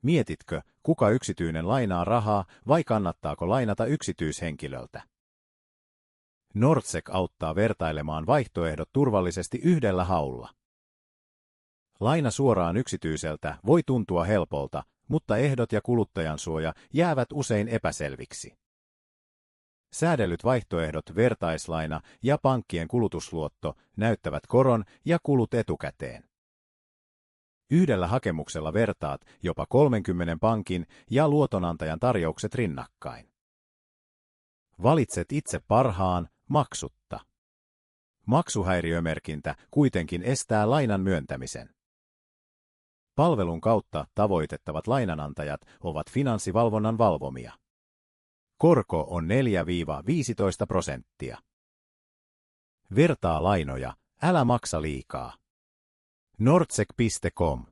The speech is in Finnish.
Mietitkö, kuka yksityinen lainaa rahaa vai kannattaako lainata yksityishenkilöltä? Nordseq auttaa vertailemaan vaihtoehdot turvallisesti yhdellä haulla. Laina suoraan yksityiseltä voi tuntua helpolta, mutta ehdot ja kuluttajansuoja jäävät usein epäselviksi. Säädellyt vaihtoehdot vertaislaina ja pankkien kulutusluotto näyttävät koron ja kulut etukäteen. Yhdellä hakemuksella vertaat jopa 30 pankin ja luotonantajan tarjoukset rinnakkain. Valitset itse parhaan maksutta. Maksuhäiriömerkintä kuitenkin estää lainan myöntämisen. Palvelun kautta tavoitettavat lainanantajat ovat finanssivalvonnan valvomia. Korko on 4–15%. Vertaa lainoja, älä maksa liikaa. Nordseq.com